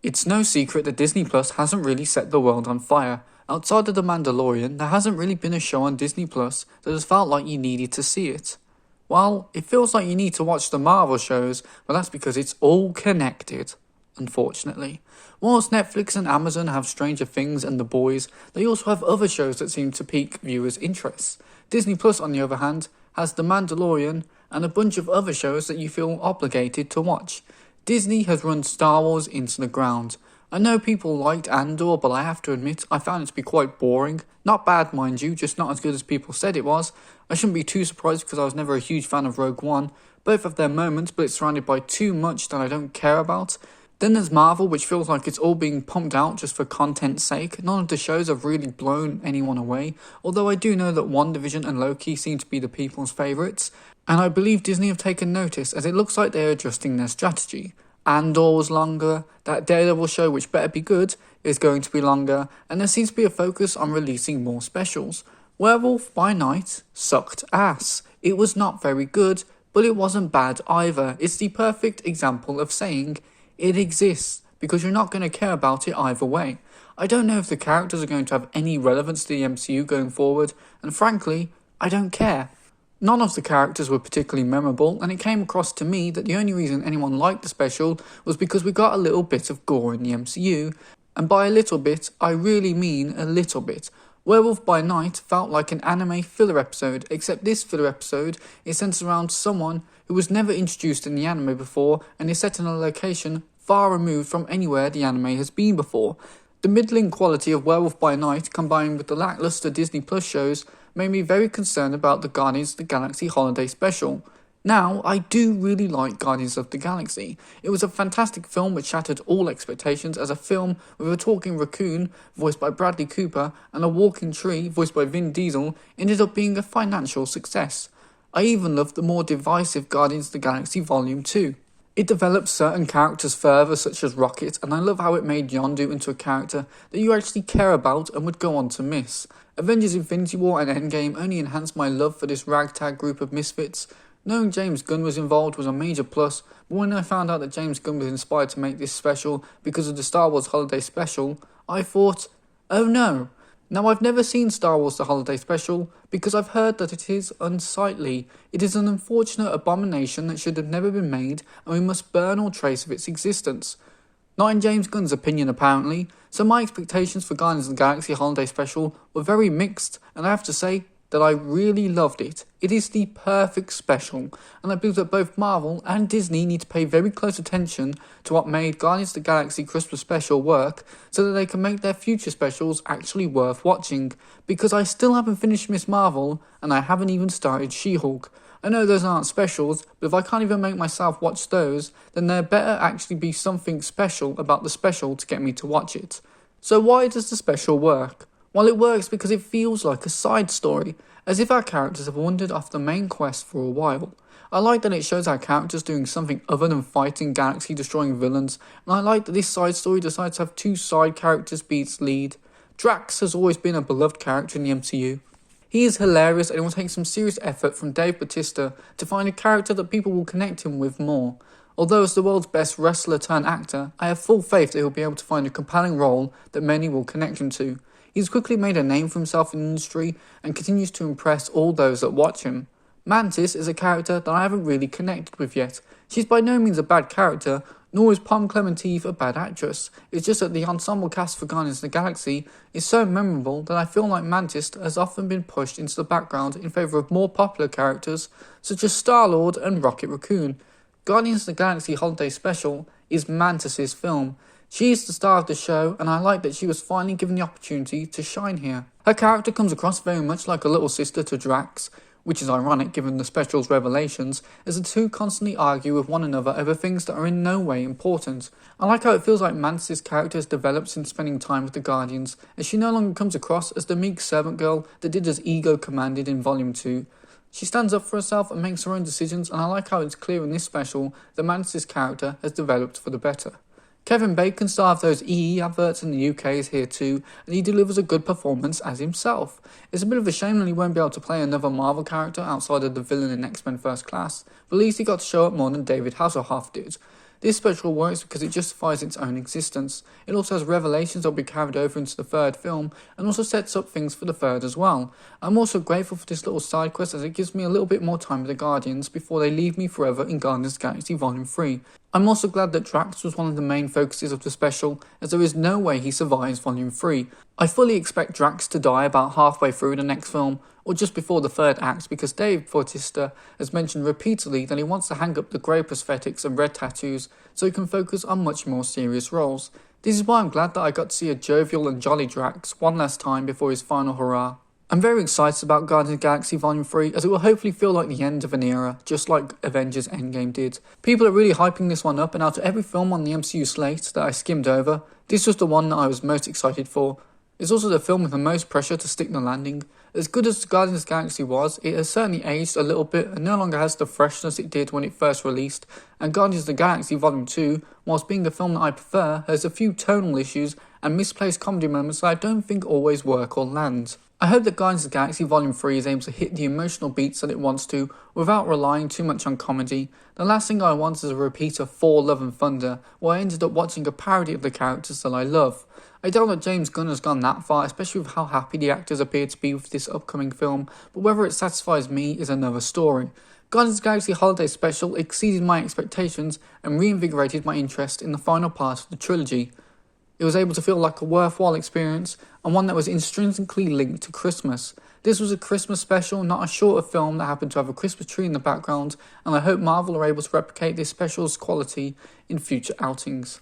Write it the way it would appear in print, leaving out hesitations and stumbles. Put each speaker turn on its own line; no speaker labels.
It's no secret that Disney Plus hasn't really set the world on fire. Outside of The Mandalorian, there hasn't really been a show on Disney Plus that has felt like you needed to see it. Well, it feels like you need to watch the Marvel shows, but that's because it's all connected, unfortunately. Whilst Netflix and Amazon have Stranger Things and The Boys, they also have other shows that seem to pique viewers' interests. Disney Plus, on the other hand, has The Mandalorian and a bunch of other shows that you feel obligated to watch. Disney has run Star Wars into the ground. I know people liked Andor, but I have to admit I found it to be quite boring. Not bad, mind you, just not as good as people said it was. I shouldn't be too surprised because I was never a huge fan of Rogue One. Both have their moments, but it's surrounded by too much that I don't care about. Then there's Marvel, which feels like it's all being pumped out just for content's sake. None of the shows have really blown anyone away, although I do know that WandaVision and Loki seem to be the people's favourites, and I believe Disney have taken notice as it looks like they're adjusting their strategy. Andor was longer, that Daredevil show, which better be good, is going to be longer, and there seems to be a focus on releasing more specials. Werewolf by Night sucked ass. It was not very good, but it wasn't bad either. It's the perfect example of saying it exists, because you're not going to care about it either way. I don't know if the characters are going to have any relevance to the MCU going forward, and frankly, I don't care. None of the characters were particularly memorable, and it came across to me that the only reason anyone liked the special was because we got a little bit of gore in the MCU, and by a little bit, I really mean a little bit. Werewolf by Night felt like an anime filler episode, except this filler episode is centered around someone who was never introduced in the anime before and is set in a location far removed from anywhere the anime has been before. The middling quality of Werewolf by Night combined with the lackluster Disney Plus shows made me very concerned about the Guardians of the Galaxy holiday special. Now, I do really like Guardians of the Galaxy. It was a fantastic film which shattered all expectations as a film with a talking raccoon, voiced by Bradley Cooper, and a walking tree, voiced by Vin Diesel, ended up being a financial success. I even loved the more divisive Guardians of the Galaxy Volume 2. It developed certain characters further, such as Rocket, and I love how it made Yondu into a character that you actually care about and would go on to miss. Avengers Infinity War and Endgame only enhanced my love for this ragtag group of misfits. Knowing James Gunn was involved was a major plus, but when I found out that James Gunn was inspired to make this special because of the Star Wars Holiday Special, I thought, oh no. Now, I've never seen Star Wars The Holiday Special because I've heard that it is unsightly. It is an unfortunate abomination that should have never been made, and we must burn all trace of its existence. Not in James Gunn's opinion, apparently, so my expectations for Guardians of the Galaxy Holiday Special were very mixed, and I have to say that I really loved it. It is the perfect special, and I believe that both Marvel and Disney need to pay very close attention to what made Guardians of the Galaxy Christmas Special work, so that they can make their future specials actually worth watching, because I still haven't finished Miss Marvel, and I haven't even started She-Hulk. I know those aren't specials, but if I can't even make myself watch those, then there better actually be something special about the special to get me to watch it. So why does the special work? Well, it works because it feels like a side story, as if our characters have wandered off the main quest for a while. I like that it shows our characters doing something other than fighting galaxy-destroying villains, and I like that this side story decides to have two side characters be its lead. Drax has always been a beloved character in the MCU. He is hilarious, and it will take some serious effort from Dave Bautista to find a character that people will connect him with more. Although as the world's best wrestler turned actor, I have full faith that he'll be able to find a compelling role that many will connect him to. He's quickly made a name for himself in the industry and continues to impress all those that watch him. Mantis is a character that I haven't really connected with yet. She's by no means a bad character, nor is Pom Clementine a bad actress. It's just that the ensemble cast for Guardians of the Galaxy is so memorable that I feel like Mantis has often been pushed into the background in favour of more popular characters such as Star-Lord and Rocket Raccoon. Guardians of the Galaxy Holiday Special is Mantis' film. She is the star of the show, and I like that she was finally given the opportunity to shine here. Her character comes across very much like a little sister to Drax, which is ironic given the special's revelations, as the two constantly argue with one another over things that are in no way important. I like how it feels like Mantis' character has developed since spending time with the Guardians, as she no longer comes across as the meek servant girl that did as ego commanded in Volume 2. She stands up for herself and makes her own decisions, and I like how it's clear in this special that Mantis' character has developed for the better. Kevin Bacon, star of those EE adverts in the UK, is here too, and he delivers a good performance as himself. It's a bit of a shame that he won't be able to play another Marvel character outside of the villain in X-Men First Class, but at least he got to show up more than David Hasselhoff did. This special works because it justifies its own existence. It also has revelations that will be carried over into the third film, and also sets up things for the third as well. I'm also grateful for this little side quest as it gives me a little bit more time with the Guardians before they leave me forever in Guardians of the Galaxy Volume 3. I'm also glad that Drax was one of the main focuses of the special, as there is no way he survives Volume 3. I fully expect Drax to die about halfway through the next film, or just before the third act, because Dave Bautista has mentioned repeatedly that he wants to hang up the grey prosthetics and red tattoos so he can focus on much more serious roles. This is why I'm glad that I got to see a jovial and jolly Drax one last time before his final hurrah. I'm very excited about Guardians of the Galaxy Volume 3 as it will hopefully feel like the end of an era, just like Avengers Endgame did. People are really hyping this one up, and out of every film on the MCU slate that I skimmed over, this was the one that I was most excited for. It's also the film with the most pressure to stick the landing. As good as Guardians of the Galaxy was, it has certainly aged a little bit and no longer has the freshness it did when it first released, and Guardians of the Galaxy Volume 2, whilst being the film that I prefer, has a few tonal issues and misplaced comedy moments that I don't think always work or land. I hope that Guardians of the Galaxy Volume 3 is able to hit the emotional beats that it wants to, without relying too much on comedy. The last thing I want is a repeat of Thor Love and Thunder, where I ended up watching a parody of the characters that I love. I doubt that James Gunn has gone that far, especially with how happy the actors appear to be with this upcoming film, but whether it satisfies me is another story. Guardians of the Galaxy Holiday Special exceeded my expectations and reinvigorated my interest in the final part of the trilogy. It was able to feel like a worthwhile experience, and one that was intrinsically linked to Christmas. This was a Christmas special, not a shorter film that happened to have a Christmas tree in the background, and I hope Marvel are able to replicate this special's quality in future outings.